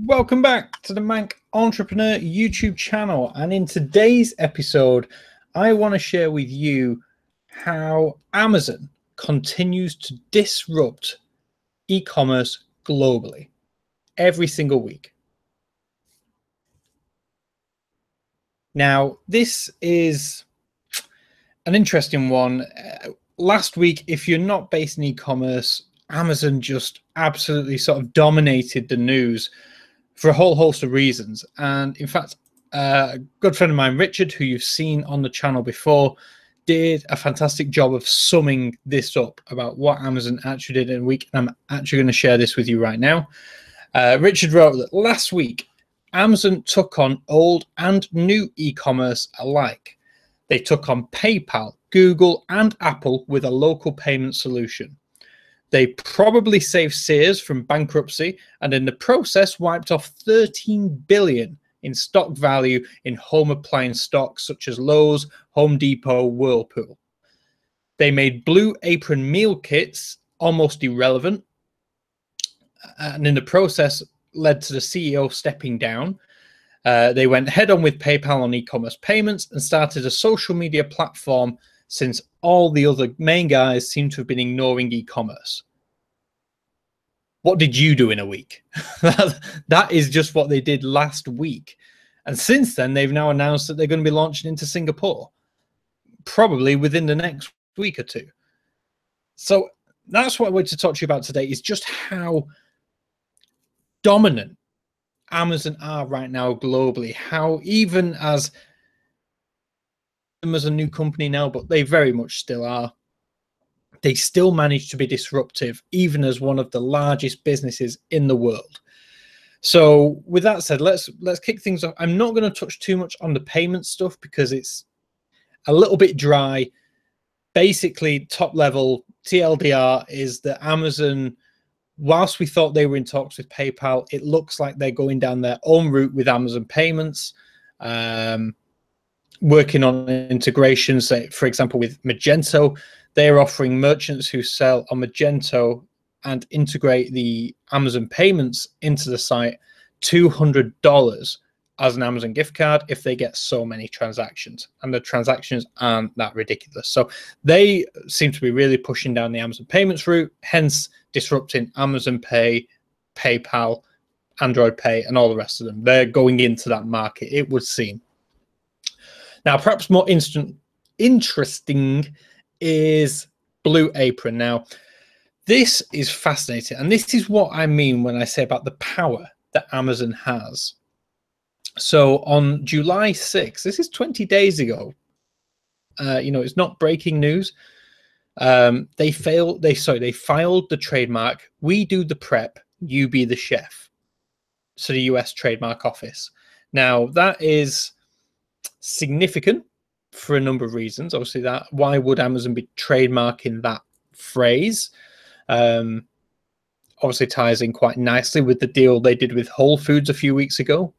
Welcome back to the Manc Entrepreneur YouTube channel. And in today's episode, I want to share with you how Amazon continues to disrupt e-commerce globally every single week. Now, this is an interesting one. Last week, if you're not based in e-commerce, Amazon just absolutely sort of dominated the news for a whole host of reasons. And in fact, a good friend of mine, Richard, who you've seen on the channel before, did a fantastic job of summing this up about what Amazon actually did in a week. And I'm actually going to share this with you right now. Richard wrote that last week, Amazon took on old and new e-commerce alike. They took on PayPal, Google, and Apple with a local payment solution. They probably saved Sears from bankruptcy and in the process wiped off $13 billion in stock value in home appliance stocks such as Lowe's, Home Depot, Whirlpool. They made Blue Apron meal kits almost irrelevant and in the process led to the CEO stepping down. They went head on with PayPal on e-commerce payments and started a social media platform since all the other main guys seem to have been ignoring e-commerce. What did you do in a week? That is just what they did last week. And since then, they've now announced that they're going to be launching into Singapore, probably within the next week or two. So that's what I wanted to talk to you about today, is just how dominant Amazon are right now globally, how even as a new company now, but they very much still are, they still manage to be disruptive, even as one of the largest businesses in the world. So with that said, let's kick things off. I'm not going to touch too much on the payment stuff because it's a little bit dry. Basically, top level TLDR is that Amazon, whilst we thought they were in talks with PayPal, it looks like they're going down their own route with Amazon payments, working on integrations, for example, with Magento. They're offering merchants who sell on Magento and integrate the Amazon payments into the site $200 as an Amazon gift card if they get so many transactions. And the transactions aren't that ridiculous. So they seem to be really pushing down the Amazon payments route, hence disrupting Amazon Pay, PayPal, Android Pay, and all the rest of them. They're going into that market, it would seem. Now, perhaps more interesting is Blue Apron. Now, this is fascinating, and this is what I mean when I say about the power that Amazon has. So on July 6th, this is 20 days ago, it's not breaking news. They filed the trademark, "We do the prep, you be the chef," to the US Trademark Office. Now, that is significant for a number of reasons. Obviously, that why would Amazon be trademarking that phrase? Obviously ties in quite nicely with the deal they did with Whole Foods a few weeks ago.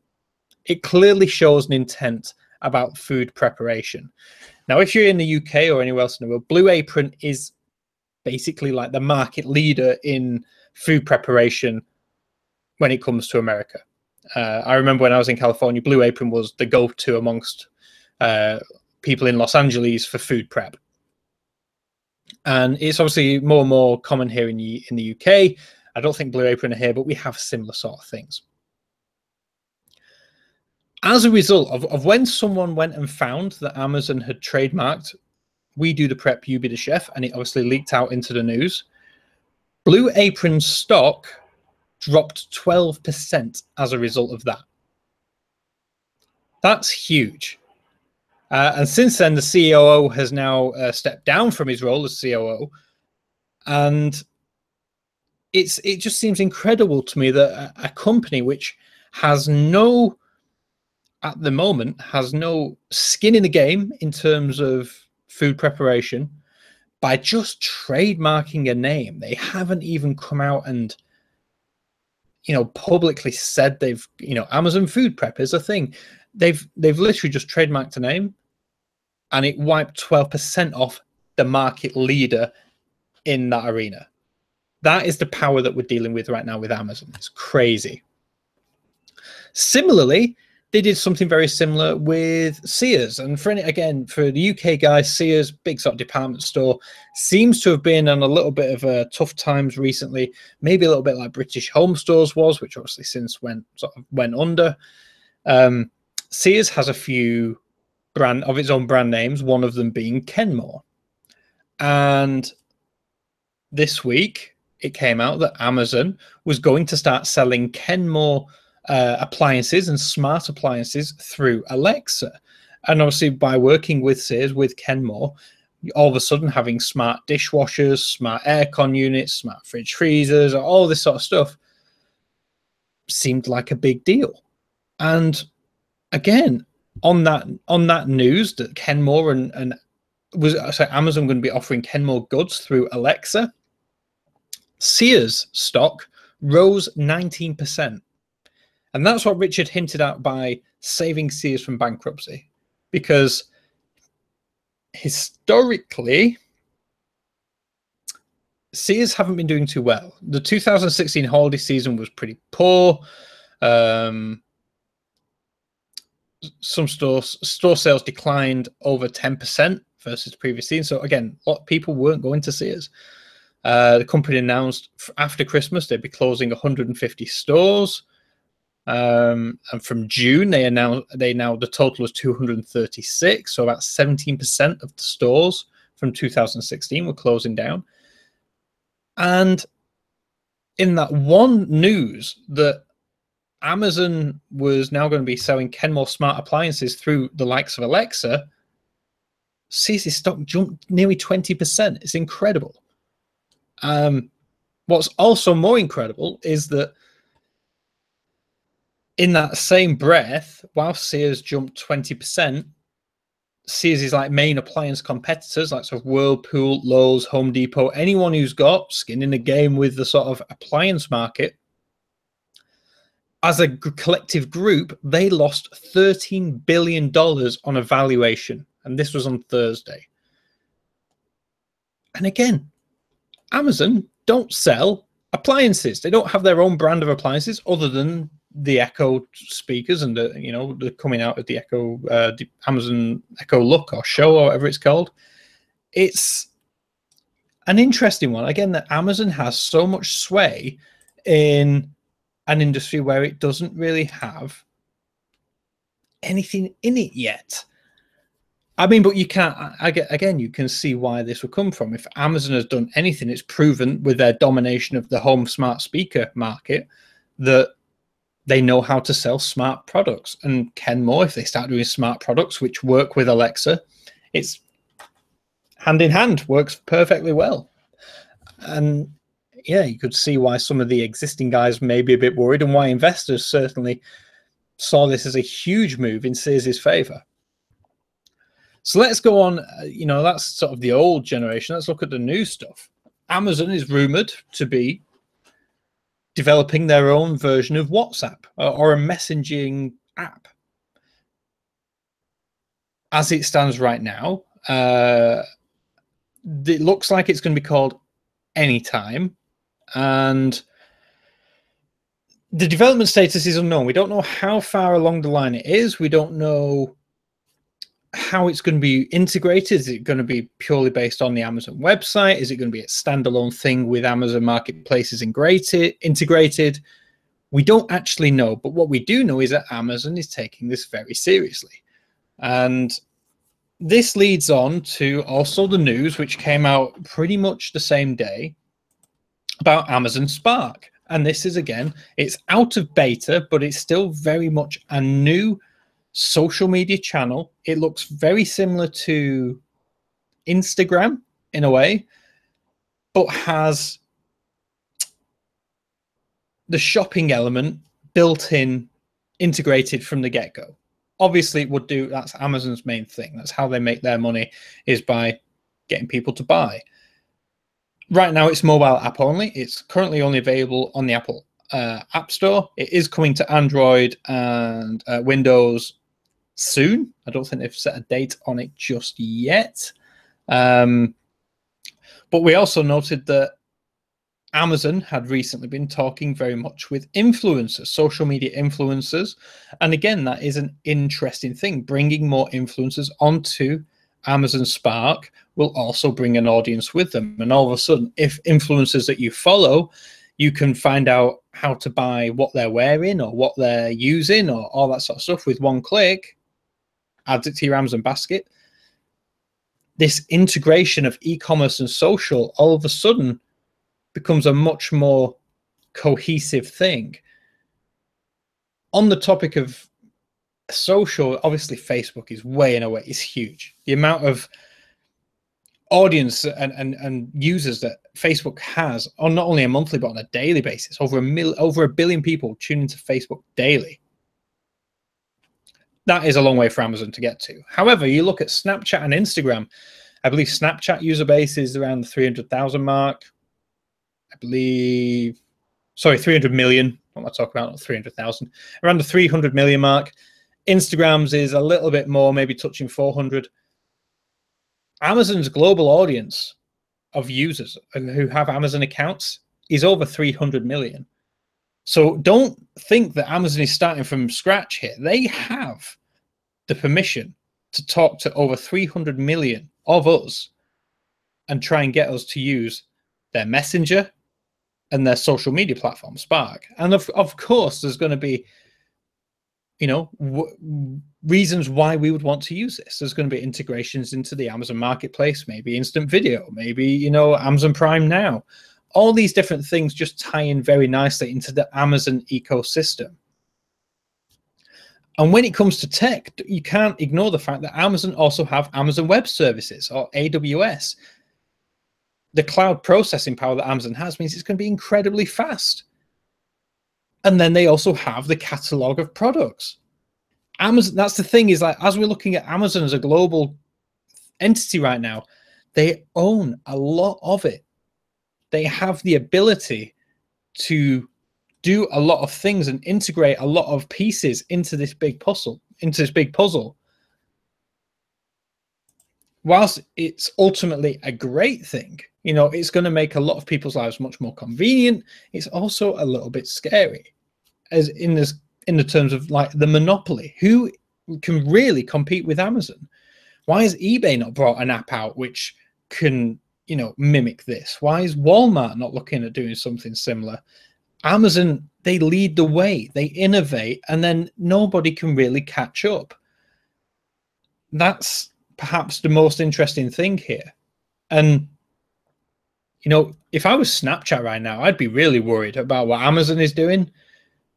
It clearly shows an intent about food preparation. Now, if you're in the UK or anywhere else in the world, Blue Apron is basically like the market leader in food preparation when it comes to America. I remember when I was in California, Blue Apron was the go-to amongst people in Los Angeles for food prep. And it's obviously more and more common here in the UK. I don't think Blue Apron are here, but we have similar sort of things. As a result of when someone went and found that Amazon had trademarked "We do the prep, you be the chef," and it obviously leaked out into the news, Blue Apron stock dropped 12% as a result of that. That's huge. And since then, the COO has now stepped down from his role as COO. And it just seems incredible to me that a company which has at the moment, has no skin in the game in terms of food preparation, by just trademarking a name. They haven't even come out and, publicly said they've, Amazon food prep is a thing. They've literally just trademarked a name, and it wiped 12% off the market leader in that arena. That is the power that we're dealing with right now with Amazon. It's crazy. Similarly, they did something very similar with Sears. And for the UK guys, Sears, big sort of department store, seems to have been on a little bit of tough times recently. Maybe a little bit like British Home Stores was, which obviously since went under. Sears has a few of its own brand names, one of them being Kenmore. And this week, it came out that Amazon was going to start selling Kenmore appliances and smart appliances through Alexa. And obviously, by working with Sears, with Kenmore, all of a sudden having smart dishwashers, smart aircon units, smart fridge freezers, all this sort of stuff seemed like a big deal. And again, on that news that Kenmore and Amazon going to be offering Kenmore goods through Alexa, Sears stock rose 19%. And that's what Richard hinted at by saving Sears from bankruptcy. Because historically, Sears haven't been doing too well. The 2016 holiday season was pretty poor. Some store sales declined over 10% versus the previous season. So again, a lot of people weren't going to Sears. The company announced after Christmas they'd be closing 150 stores. And from June, the total was 236. So about 17% of the stores from 2016 were closing down. And in that one news that Amazon was now going to be selling Kenmore smart appliances through the likes of Alexa, Sears' stock jumped nearly 20%. It's incredible. What's also more incredible is that in that same breath, while Sears jumped 20%, Sears' like main appliance competitors, like sort of Whirlpool, Lowe's, Home Depot, anyone who's got skin in the game with the sort of appliance market, as a collective group, they lost $13 billion on a valuation. And this was on Thursday. And again, Amazon don't sell appliances. They don't have their own brand of appliances other than the Echo speakers and the coming out of the Echo, the Amazon Echo Look or Show or whatever it's called. It's an interesting one. Again, that Amazon has so much sway in an industry where it doesn't really have anything in it yet. I mean, but you can't, again, you can see why this would come from. If Amazon has done anything, it's proven with their domination of the home smart speaker market that they know how to sell smart products. And Kenmore, if they start doing smart products which work with Alexa, it's hand in hand, works perfectly well. And yeah, you could see why some of the existing guys may be a bit worried and why investors certainly saw this as a huge move in Sears' favor. So let's go on, that's sort of the old generation. Let's look at the new stuff. Amazon is rumored to be developing their own version of WhatsApp or a messaging app. As it stands right now, it looks like it's going to be called Anytime. And the development status is unknown. We don't know how far along the line it is. We don't know how it's going to be integrated. Is it going to be purely based on the Amazon website? Is it going to be a standalone thing with Amazon marketplaces integrated? We don't actually know, but what we do know is that Amazon is taking this very seriously. And this leads on to also the news, which came out pretty much the same day, about Amazon Spark. And this is, again, it's out of beta, but it's still very much a new social media channel. It looks very similar to Instagram in a way, but has the shopping element built in, integrated from the get-go. Obviously, it would do, that's Amazon's main thing. That's how they make their money, is by getting people to buy. Right now, it's mobile app only. It's currently only available on the Apple App Store. It is coming to Android and Windows soon. I don't think they've set a date on it just yet. But we also noted that Amazon had recently been talking very much with influencers, social media influencers. And again, that is an interesting thing. Bringing more influencers onto Amazon Spark will also bring an audience with them. And all of a sudden, if influencers that you follow, you can find out how to buy what they're wearing or what they're using or all that sort of stuff with one click, adds it to your Amazon basket. This integration of e-commerce and social all of a sudden becomes a much more cohesive thing. On the topic of social, obviously Facebook is way and away, is huge. The amount of audience and users that Facebook has on not only a monthly but on a daily basis, over a billion people tune into Facebook daily. That is a long way for Amazon to get to. However, you look at Snapchat and Instagram. I believe Snapchat user base is around the 300,000 mark. I believe, sorry, 300 million. What am I talking about? Not 300,000. Around the 300 million mark. Instagram's is a little bit more, maybe touching 400. Amazon's global audience of users who have Amazon accounts is over 300 million. So don't think that Amazon is starting from scratch here. They have the permission to talk to over 300 million of us and try and get us to use their messenger and their social media platform, Spark. And of course, there's going to be, you know, reasons why we would want to use this. There's going to be integrations into the Amazon Marketplace, maybe instant video, maybe, you know, Amazon Prime Now. All these different things just tie in very nicely into the Amazon ecosystem. And when it comes to tech, you can't ignore the fact that Amazon also have Amazon Web Services, or AWS. The cloud processing power that Amazon has means it's going to be incredibly fast. And then they also have the catalog of products. Amazon, that's the thing, is like, as we're looking at Amazon as a global entity right now, they own a lot of it. They have the ability to do a lot of things and integrate a lot of pieces into this big puzzle, Whilst it's ultimately a great thing, you know, it's going to make a lot of people's lives much more convenient. It's also a little bit scary, as in the terms of like the monopoly. Who can really compete with Amazon? Why has eBay not brought an app out which can, you know, mimic this? Why is Walmart not looking at doing something similar? Amazon, they lead the way, they innovate, and then nobody can really catch up. That's perhaps the most interesting thing here. And, you know, if I was Snapchat right now, I'd be really worried about what Amazon is doing,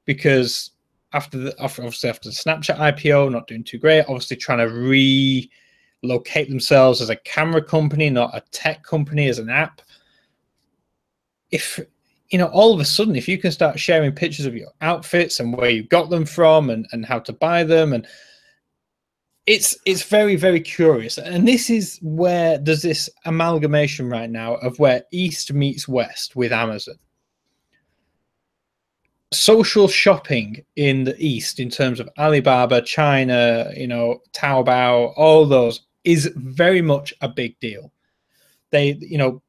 because after the Snapchat IPO, not doing too great, obviously trying to relocate themselves as a camera company, not a tech company, as an app. If, you know, all of a sudden, if you can start sharing pictures of your outfits and where you got them from and how to buy them, and it's very, very curious. And this is where there's this amalgamation right now of where East meets West with Amazon. Social shopping in the East, in terms of Alibaba, China, you know, Taobao, all those, is very much a big deal. They, you know,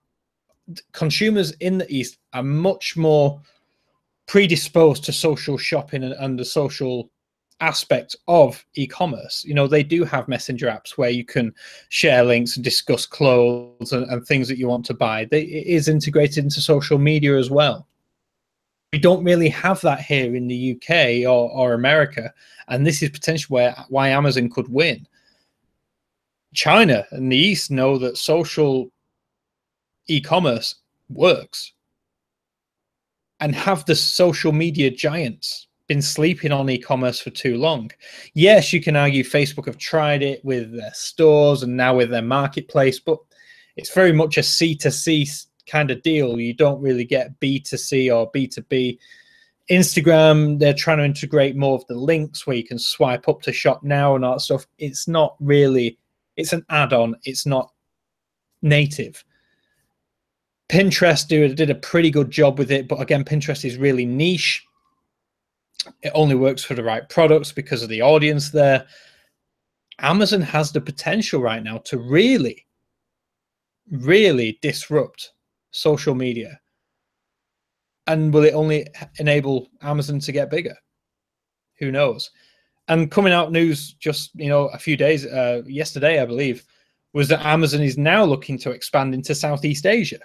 consumers in the East are much more predisposed to social shopping and the social aspect of e-commerce. You know, they do have messenger apps where you can share links and discuss clothes and things that you want to buy. It is integrated into social media as well. We don't really have that here in the UK or America, and this is potentially why Amazon could win. China and the East know that social e-commerce works, and have the social media giants been sleeping on e-commerce for too long? Yes, you can argue Facebook have tried it with their stores and now with their marketplace, but it's very much a C2C kind of deal. You don't really get B2C or B2B. Instagram, they're trying to integrate more of the links where you can swipe up to shop now and all that stuff. It's not really, it's an add-on. It's not native. Pinterest did a pretty good job with it, but again, Pinterest is really niche. It only works for the right products because of the audience there. Amazon has the potential right now to really, really disrupt social media. And will it only enable Amazon to get bigger? Who knows? And coming out news just, a few days, yesterday, I believe, was that Amazon is now looking to expand into Southeast Asia.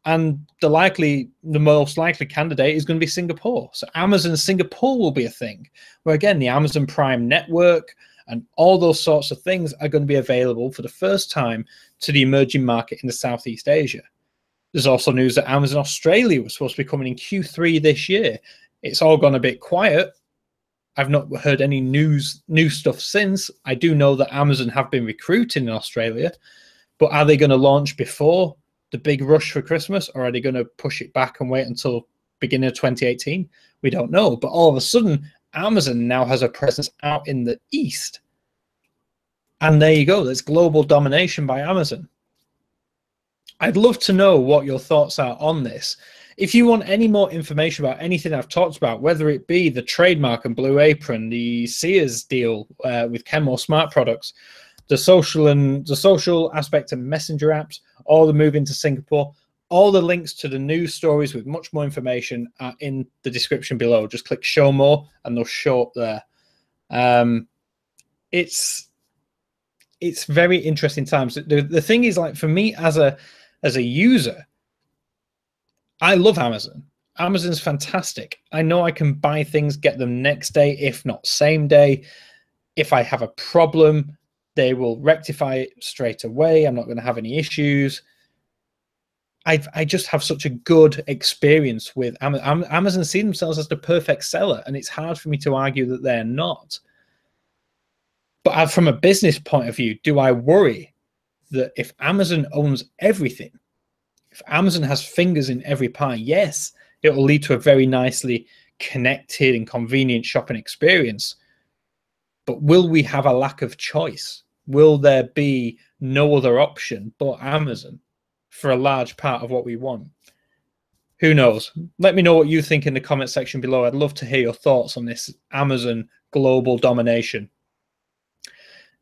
And the most likely candidate is going to be Singapore. So Amazon Singapore will be a thing, where again, the Amazon Prime network and all those sorts of things are going to be available for the first time to the emerging market in the Southeast Asia. There's also news that Amazon Australia was supposed to be coming in Q3 this year. It's all gone a bit quiet. I've not heard any new stuff since. I do know that Amazon have been recruiting in Australia, but are they going to launch before the big rush for Christmas, or are they going to push it back and wait until beginning of 2018? We don't know. But all of a sudden, Amazon now has a presence out in the East. And there you go. There's global domination by Amazon. I'd love to know what your thoughts are on this. If you want any more information about anything I've talked about, whether it be the trademark and Blue Apron, the Sears deal with Kenmore Smart Products, the social aspect and messenger apps, or the move into Singapore, all the links to the news stories with much more information are in the description below. Just click show more and they'll show up there. It's very interesting times. The thing is, like, for me as a user, I love Amazon. Amazon's fantastic. I know I can buy things, get them next day, if not same day. If I have a problem, they will rectify it straight away. I'm not going to have any issues. I just have such a good experience with Amazon. Amazon see themselves as the perfect seller, and it's hard for me to argue that they're not. But from a business point of view, do I worry that if Amazon owns everything, if Amazon has fingers in every pie, yes, it will lead to a very nicely connected and convenient shopping experience. But will we have a lack of choice? Will there be no other option but Amazon for a large part of what we want? Who knows? Let me know what you think in the comment section below. I'd love to hear your thoughts on this Amazon global domination.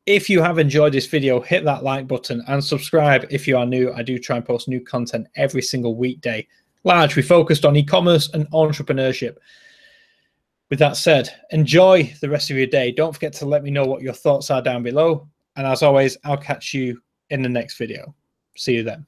If you have enjoyed this video, hit that like button and subscribe if you are new. I do try and post new content every single weekday, largely focused on e-commerce and entrepreneurship. With that said, enjoy the rest of your day. Don't forget to let me know what your thoughts are down below. And as always, I'll catch you in the next video. See you then.